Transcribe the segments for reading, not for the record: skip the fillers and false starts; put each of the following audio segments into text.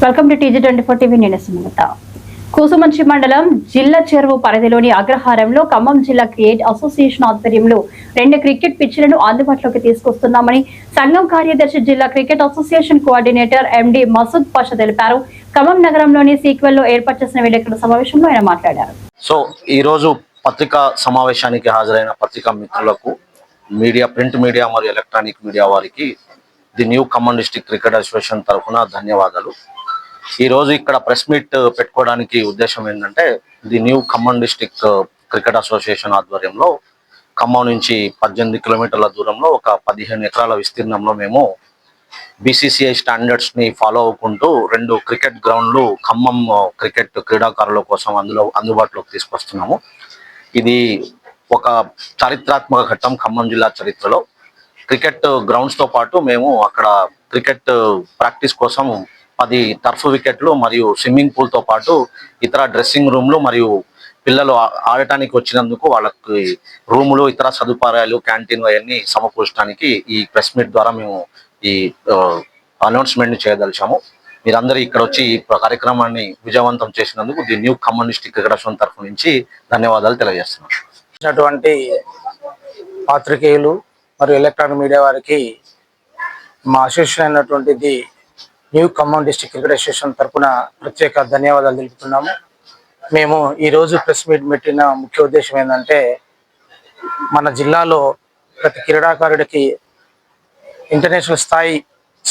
Welcome to TG24 TV. నేను సుమలత. కూసుమంచి మండలం జిల్లా చెరువు పరిధిలోని అగ్రహారంలో ఖమ్మం జిల్లా క్రికెట్ అసోసియేషన్ ఆధ్వర్యంలో 2 క్రికెట్ పిచ్లను అందుబాటులోకి తీసుకొస్తున్నామని సంఘం కార్యదర్శి జిల్లా క్రికెట్ అసోసియేషన్ కోఆర్డినేటర్ ఎండి మసూద్ పాషా తెలిపారు. ఖమ్మం నగరంలోని సీక్వెల్ లో ఏర్పాటు చేసిన విలేకరుల సమావేశంలో ఆయన మాట్లాడారు. ఈ రోజు పత్రికా సమావేశానికి హాజరైన పత్రికా మిత్రులకు, ప్రింట్ మీడియా మరియు ఎలక్ట్రానిక్ మీడియా వారికి the new Khammam district cricket association తరఫున ధన్యవాదాలు. ఈ రోజు ఇక్కడ ప్రెస్ మీట్ పెట్టుకోవడానికి ఉద్దేశం ఏంటంటే, the new Khammam district cricket association ఆధ్వర్యంలో ఖమ్మం నుంచి 18 కిలోమీటర్ల దూరంలో ఒక 15 ఎకరాల విస్తీర్ణంలో మేము BCCI స్టాండర్డ్స్ ని ఫాలో అవ్వకుంటూ 2 క్రికెట్ గ్రౌండ్లు ఖమ్మం క్రికెట్ క్రీడాకారుల కోసం అందుబాటులోకి తీసుకొస్తున్నాము. ఇది ఒక చారిత్రాత్మక ఘట్టం ఖమ్మం జిల్లా చరిత్రలో. క్రికెట్ గ్రౌండ్స్ తో పాటు మేము అక్కడ క్రికెట్ ప్రాక్టీస్ కోసం 10 టర్ఫ్ వికెట్లు మరియు స్విమ్మింగ్ పూల్ తో పాటు ఇతర డ్రెస్సింగ్ రూమ్లు మరియు పిల్లలు ఆడటానికి వచ్చినందుకు వాళ్ళకి రూములు, ఇతర సదుపాయాలు, క్యాంటీన్ అవన్నీ సమకూర్చడానికి ఈ ప్రెస్ మీట్ ద్వారా మేము ఈ అనౌన్స్మెంట్ ని చేయదలిచాము. మీరందరూ ఇక్కడ వచ్చి ఈ కార్యక్రమాన్ని విజయవంతం చేసినందుకు the new Khammam district cricket association తరఫు నుంచి ధన్యవాదాలు తెలియజేస్తున్నాం. పాత్రికేయులు మరియు ఎలక్ట్రానిక్ మీడియా వారికి మా అసోసియేషన్ అయినటువంటి the new Khammam district cricket association తరఫున ప్రత్యేక ధన్యవాదాలు తెలుపుతున్నాము. మేము ఈరోజు ప్రెస్ మీట్ పెట్టిన ముఖ్య ఉద్దేశం ఏంటంటే, మన జిల్లాలో ప్రతి క్రీడాకారుడికి ఇంటర్నేషనల్ స్థాయి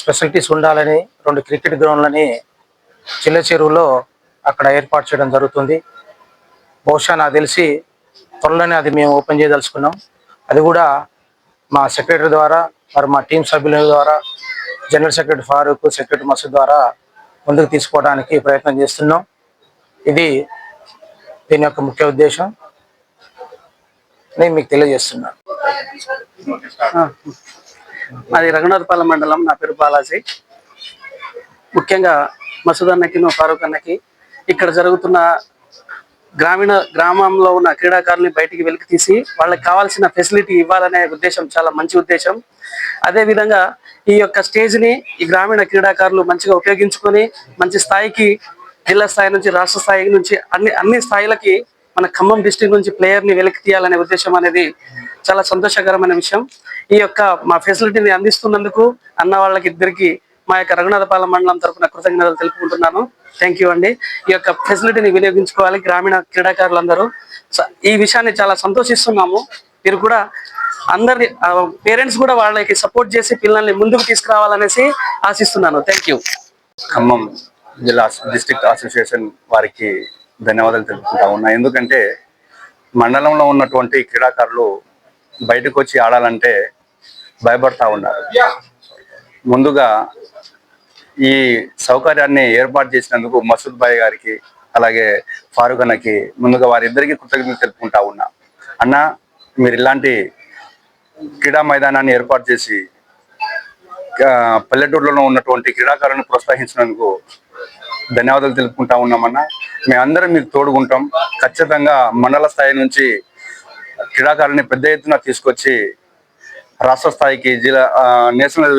స్పెషాలిటీస్ ఉండాలని 2 క్రికెట్ గ్రౌండ్లని చిల్ల చెరువులో అక్కడ ఏర్పాటు చేయడం జరుగుతుంది. బహుశా నాకు తెలిసి త్వరలోనే అది మేము ఓపెన్ చేయదలుచుకున్నాం. అది కూడా మా సెక్రటరీ ద్వారా, మరి మా టీం సభ్యుల ద్వారా, general secretary Farooq, secretary Masood ద్వారా ముందుకు తీసుకోవడానికి ప్రయత్నం చేస్తున్నాం. ఇది దీని యొక్క ముఖ్య ఉద్దేశం నేను మీకు తెలియజేస్తున్నాను. మాది రఘునాథపాలెం మండలం. నా పేరు బాలాజీ. ముఖ్యంగా మసూద్ అన్నకి, ఫారూక్ అన్నకి ఇక్కడ జరుగుతున్న గ్రామంలో ఉన్న క్రీడాకారుల్ని బయటికి వెలికి తీసి వాళ్ళకి కావాల్సిన ఫెసిలిటీ ఇవ్వాలనే ఉద్దేశం చాలా మంచి ఉద్దేశం. అదేవిధంగా ఈ యొక్క స్టేజ్ని ఈ గ్రామీణ క్రీడాకారులు మంచిగా ఉపయోగించుకొని మంచి స్థాయికి, జిల్లా స్థాయి నుంచి రాష్ట్ర స్థాయి నుంచి అన్ని స్థాయిలకి మన ఖమ్మం డిస్ట్రిక్ట్ నుంచి ప్లేయర్ని వెలికి తీయాలనే ఉద్దేశం అనేది చాలా సంతోషకరమైన విషయం. ఈ యొక్క మా ఫెసిలిటీని అందిస్తున్నందుకు అన్న వాళ్ళకి ఇద్దరికి మా యొక్క రఘునాథపాలెం మండలం తరఫున కృతజ్ఞతలు తెలుపుకుంటున్నాను. థ్యాంక్ యూ అండి. ఈ యొక్క ఫెసిలిటీని వినియోగించుకోవాలి గ్రామీణ క్రీడాకారులందరూ. ఈ విషయాన్ని చాలా సంతోషిస్తున్నాము. మీరు కూడా అందరి పేరెంట్స్ కూడా వాళ్ళకి సపోర్ట్ చేసి పిల్లల్ని ముందుకు తీసుకురావాలనేసి ఆశిస్తున్నాను. Thank you. ఖమ్మం జిల్లా డిస్ట్రిక్ట్ అసోసియేషన్ వారికి ధన్యవాదాలు తెలుపుకుంటా ఉన్నా. ఎందుకంటే మండలంలో ఉన్నటువంటి క్రీడాకారులు బయటకు వచ్చి ఆడాలంటే భయపడతా ఉన్నారు. ముందుగా ఈ సౌకర్యాన్ని ఏర్పాటు చేసినందుకు మసూద్ భాయ్ గారికి, అలాగే ఫారూక్ అన్నకి ముందుగా వారిద్దరికి కృతజ్ఞతలు తెలుపుకుంటా ఉన్నా. అన్న, మీరు ఇలాంటి క్రీడా మైదానాన్ని ఏర్పాటు చేసి పల్లెటూరులో ఉన్నటువంటి క్రీడాకారులను ప్రోత్సహించినందుకు ధన్యవాదాలు తెలుపుకుంటా ఉన్నామన్నా. మేమందరం మీకు తోడుకుంటాం. ఖచ్చితంగా మండల స్థాయి నుంచి క్రీడాకారుని పెద్ద ఎత్తున తీసుకొచ్చి రాష్ట్ర స్థాయికి, జిల్లా నేషనల్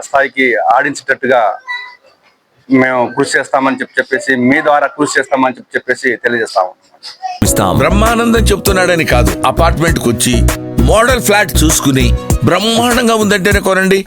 స్థాయికి ఆడించేటట్టుగా మేము కృషి చేస్తామని చెప్పేసి, మీ ద్వారా కృషి చేస్తామని చెప్పేసి తెలియజేస్తాము. బ్రహ్మానందం చెప్తున్నాడని కాదు, అపార్ట్మెంట్ కు వచ్చి మోడల్ ఫ్లాట్ చూసుకుని బ్రహ్మాండంగా ఉందంటేనే కొనండి.